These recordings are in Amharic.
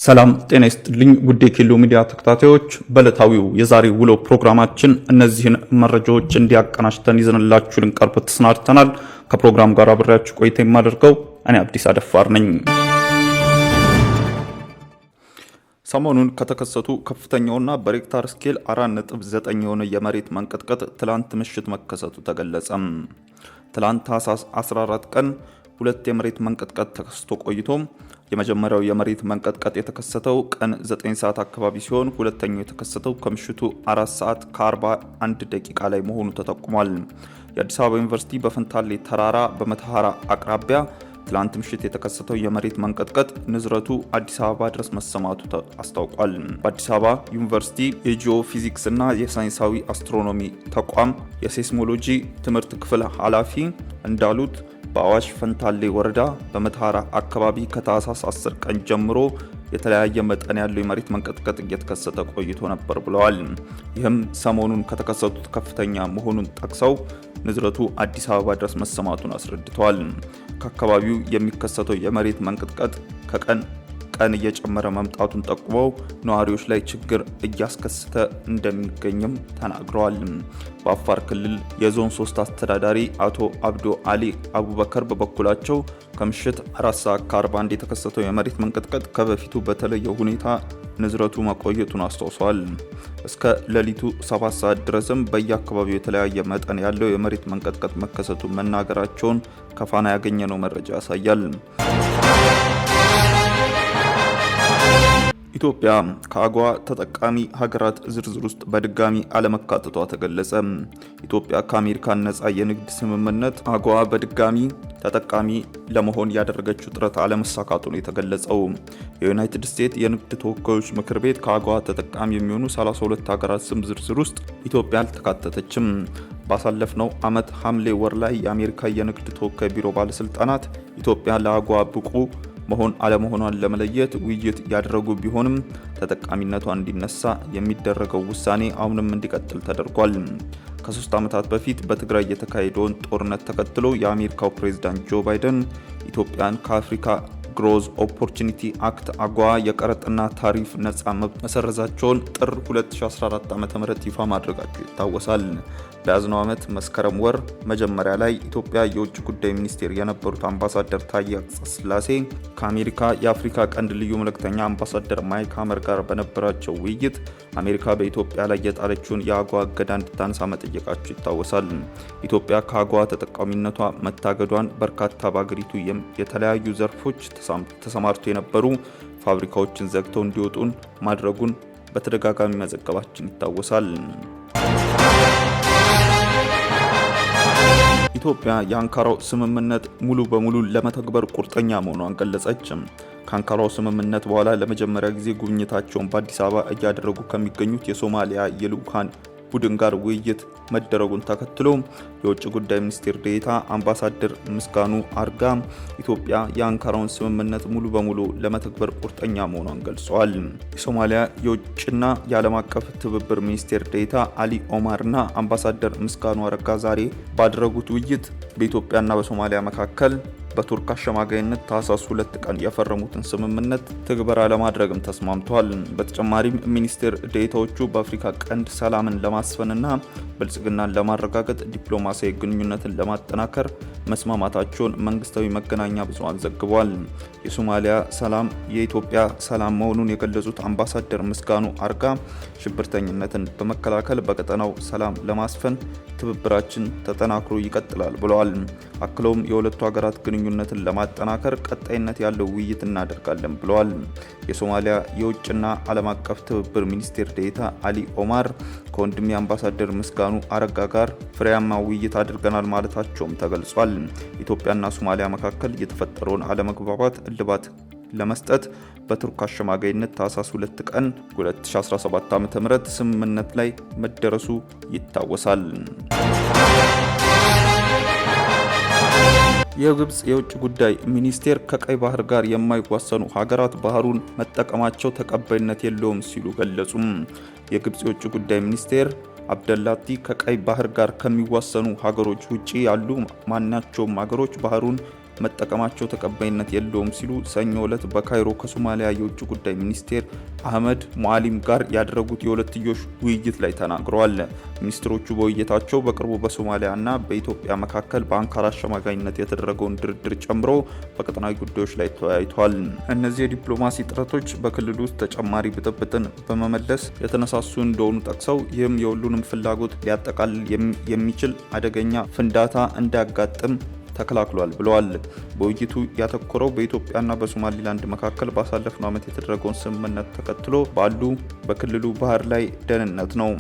ሰላም ጤና ይስጥልኝ ውድ የኬሎ ሚዲያ ተከታታዮች፣ በዕለታዊው የዛሬ ውሎ ፕሮግራማችን እነዚህን መረጃዎች እንዲያቀናጅተን ይዘንላችሁ ልንቀርብ ተሰናድተናል። ከፕሮግራም ጋር አብሬያችሁ ቆይታ የማደርገው እኔ አዲስ አደፋር ነኝ። ሰሞኑን ከተከሰቱ ከፍተኛውና በሬክታር ስኬል 4.9 የሆነ የመሬት መንቀጥቀጥ ትላንት ምሽት መከሰቱ ተገለጸ። ትላንት ታህሳስ 14 ቀን ሁለት የመሬት መንቀጥቀጥ ተከስቶ ቆይቶ የመጀመሪያው የመሬት መንቀጥቀጥ የተከሰተው ቀን 9 ሰዓት አካባቢ ሲሆን ሁለተኛው የተከሰተው ከምሽቱ 4 ሰዓት ከ41 ደቂቃ ላይ መሆኑ ተጠቁሟል። የአዲስ አበባ ዩኒቨርሲቲ በፈንታሌ ተራራ በመተሐራ አቅራቢያ ትላንት ምሽት የተከሰተው የመሬት መንቀጥቀጥ ንዝረቱ አዲስ አበባ ድረስ መሰማቱ አስታውቋል። በአዲስ አበባ ዩኒቨርሲቲ የጂኦ ፊዚክስ እና የሳይንሳዊ አስትሮኖሚ ተቋም የሴስሞሎጂ ትምህርት ክፍል ኃላፊ እንዳሉት በአዋሽ ፈንታሌ ወረዳ በመተሐራ አካባቢ ከታህሳስ 10 ቀን ጀምሮ የተለያየ መጠን ያለው የመሬት መንቀጥቀጥ እየተከሰተ ቆይቶ ነበር ብለዋል። ይህም ሰሞኑን ከተከሰቱት ከፍተኛ መሆኑን ጠቅሰው ንዝረቱ አዲስ አበባ ድረስ መሰማቱን አስረድተዋል። ከአካባቢው የሚከሰተው የመሬት መንቀጥቀጥ ከቀን ቀን እየጨመረ መምጣቱን ጠቁመው ነዋሪዎች ላይ ችግር እያስከሰተ እንደሚገኝም ተናግረዋል። በአፋር ክልል የዞን 3 አስተዳዳሪ አቶ አብዶ አሊ አቡበከር በበኩላቸው ከምሽት 4 ሰዓት ከ41 የተከሰተው የመሬት መንቀጥቀጥ ከበፊቱ በተለየ ሁኔታ ንዝረቱ መቆየቱን አስታውሰዋል። እስከ ሌሊቱ 7 ሰዓት ድረስም በየአካባቢው የተለያየ መጠን ያለው የመሬት መንቀጥቀጥ መከሰቱን መናገራቸውን ከፋና ያገኘነው መረጃ ያሳያል። ኢትዮጵያ ከአጎዋ ተጠቃሚ ሀገራት ዝርዝር ውስጥ በድጋሚ አለመካተቷ ተገለጸ። ኢትዮጵያ ከአሜሪካ ነጻ የንግድ ስምምነት አጎዋ በድጋሚ ተጠቃሚ ለመሆን ያደረገችው ጥረት አለመሳካቱ ነው የተገለጸው። የዩናይትድ ስቴትስ የንግድ ተወካዮች ምክር ቤት ከአጎዋ ተጠቃሚ የሚሆኑ 32 ሀገራት ስም ዝርዝር ውስጥ ኢትዮጵያ አልተካተተችም። ባሳለፍነው ዓመት ሐምሌ ወር ላይ የአሜሪካ የንግድ ተወካይ ቢሮ ባለስልጣናት ኢትዮጵያ ለአጎዋ ብቁ መሆን አለመሆኗን ለመለየት ውይይት ያደረጉ ቢሆንም ተጠቃሚነቷ እንዲነሳ የሚደረገው ውሳኔ አሁንም እንዲቀጥል ተደርጓል። ከ3 ዓመታት በፊት በትግራይ የተካሄደውን ጦርነት ተከትሎ የአሜሪካው ፕሬዝዳንት ጆ ባይደን ኢትዮጵያን ከአፍሪካ ግሮዝ ኦፖርቹኒቲ አክት አጎዋ የቀረጥና ታሪፍ ነጻ መብት መሰረዛቸውን ጥር 2014 ዓ.ም ይፋ ማድረጋቸው ይታወሳል። በያዝነው ዓመት መስከረም ወር መጀመሪያ ላይ ኢትዮጵያ የውጭ ጉዳይ ሚኒስቴር የነበሩት አምባሳደር ታዬ አጽቀሥላሴ ከአሜሪካ የአፍሪካ ቀንድ ልዩ መልእክተኛ አምባሳደር ማይክ ሀመር ጋር በነበራቸው ውይይት አሜሪካ በኢትዮጵያ ላይ የጣለችውን የአጎዋ እገዳ እንድታነሳ መጠየቃቸው ይታወሳል። ኢትዮጵያ ከአጎዋ ተጠቃሚነቷ መታገዷን በርካታ በአገሪቱ የተለያዩ ዘርፎች ተሰማርቶ የነበሩ ፋብሪካዎችን ዘግተው እንዲወጡን ማድረጉን በተደጋጋሚ መዘገባችን ይታወሳል። ኢትዮጵያ የአንካራው ስምምነት ሙሉ በሙሉ ለመተግበር ቁርጠኛ መሆኗን ገለጸች። ከአንካራው ስምምነት በኋላ ለመጀመሪያ ጊዜ ጉብኝታቸውን በአዲስ አበባ እያደረጉ ከሚገኙት የሶማሊያ የልዑካን ቡድን ጋር ውይይት መደረጉን ተከትሎ የውጭ ጉዳይ ሚኒስቴር ዴኤታ አምባሳደር ምስጋኑ አርጋ ኢትዮጵያ የአንካራውን ስምምነት ሙሉ በሙሉ ለመተግበር ቁርጠኛ መሆኗን ገልጸዋል። የሶማሊያ የውጭና የዓለም አቀፍ ትብብር ሚኒስቴር ዴኤታ አሊ ኦማርና አምባሳደር ምስጋኑ አርጋ ዛሬ ባደረጉት ውይይት በኢትዮጵያና በሶማሊያ መካከል በቱርክ አሸማጋይነት ታህሳስ 2 ቀን የፈረሙትን ስምምነት ትግበራ ለማድረግም ተስማምተዋል። በተጨማሪም ሚኒስቴር ዴኤታዎቹ በአፍሪካ ቀንድ ሰላምን ለማስፈንና ብልጽግናን ለማረጋገጥ ዲፕሎማሲያዊ ግንኙነትን ለማጠናከር መስማማታቸውን መንግስታዊ መገናኛ ብዙሃን ዘግበዋል። የሶማሊያ ሰላም የኢትዮጵያ ሰላም መሆኑን የገለጹት አምባሳደር ምስጋኑ አርጋ ሽብርተኝነትን በመከላከል በቀጠናው ሰላም ለማስፈን ትብብራችን ተጠናክሮ ይቀጥላል ብለዋል። አክለውም የሁለቱ ሀገራት ግንኙነትን ለማጠናከር ቀጣይነት ያለው ውይይት እናደርጋለን ብለዋል። የሶማሊያ የውጭና ዓለም አቀፍ ትብብር ሚኒስቴር ዴኤታ አሊ ኦማር ከወንድሜ አምባሳደር ምስጋኑ አረጋ ጋር ፍሬያማ ውይይት አድርገናል ማለታቸውም ተገልጿል። ኢትዮጵያና ሶማሊያ መካከል የተፈጠረውን አለመግባባት እልባት ለመስጠት በቱርክ አሸማጋይነት ታህሳስ 2 ቀን 2017 ዓ.ም ስምምነት ላይ መደረሱ ይታወሳል። የግብጽ የውጭ ጉዳይ ሚኒስቴር ከቀይ ባህር ጋር የማይዋሰኑ ሀገራት ባህሩን መጠቀማቸው ተቀባይነት የለውም ሲሉ ገለጹ። የግብጽ የውጭ ጉዳይ ሚኒስቴር አብደላቲ ከቀይ ባህር ጋር ከሚዋሰኑ ሀገሮች ውጪ ያሉ ማናቸውም ሀገሮች ባህሩን መጠቀማቸው ተቀባይነት የለውም ሲሉ ሰኞ ዕለት በካይሮ ከሶማሊያ የውጭ ጉዳይ ሚኒስቴር አህመድ ሙአሊም ጋር ያደረጉት የሁለትዮሽ ውይይት ላይ ተናግረዋል። ሚኒስትሮቹ በውይይታቸው በቅርቡ በሶማሊያና በኢትዮጵያ መካከል በአንካራ አሸማጋይነት የተደረገውን ድርድር ጨምሮ በቀጠናዊ ጉዳዮች ላይ ተወያይተዋል። እነዚህ የዲፕሎማሲ ጥረቶች በክልሉ ውስጥ ተጨማሪ ብጥብጥን በመመለስ የተነሳሱ እንደሆኑ ጠቅሰው ይህም የሁሉንም ፍላጎት ሊያጠቃልል የሚችል አደገኛ ፍንዳታ እንዳያጋጥም ተከላክሏል ብለዋል። በውይይቱ ያተኮረው በኢትዮጵያና በሶማሊላንድ መካከል ባሳለፍነው ዓመት የተደረገውን ስምምነት ተከትሎ ባሉ በክልሉ ባህር ላይ ደህንነት ነው።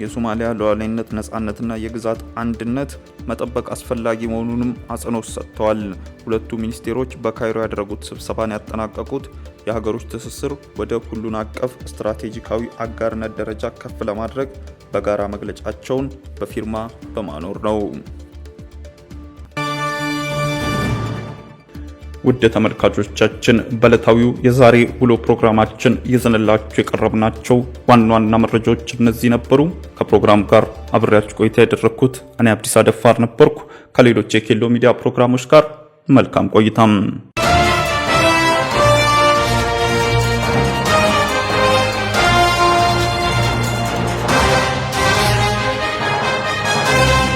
የሶማሊያ ሉዓላዊነት፣ ነጻነትና የግዛት አንድነት መጠበቅ አስፈላጊ መሆኑንም አጽንኦት ሰጥተዋል። ሁለቱ ሚኒስቴሮች በካይሮ ያደረጉት ስብሰባን ያጠናቀቁት የሀገሮች ትስስር ወደ ሁሉን አቀፍ ስትራቴጂካዊ አጋርነት ደረጃ ከፍ ለማድረግ በጋራ መግለጫቸውን በፊርማ በማኖር ነው። ውድ ተመልካቾቻችን በዕለታዊው የዛሬ ውሎ ፕሮግራማችን ይዘንላችሁ የቀረብናቸው ዋና ዋና መረጃዎች እነዚህ ነበሩ። ከፕሮግራም ጋር አብሬያችሁ ቆይታ ያደረኩት እኔ አብዲስ አደፋር ነበርኩ። ከሌሎች የኬሎ ሚዲያ ፕሮግራሞች ጋር መልካም ቆይታም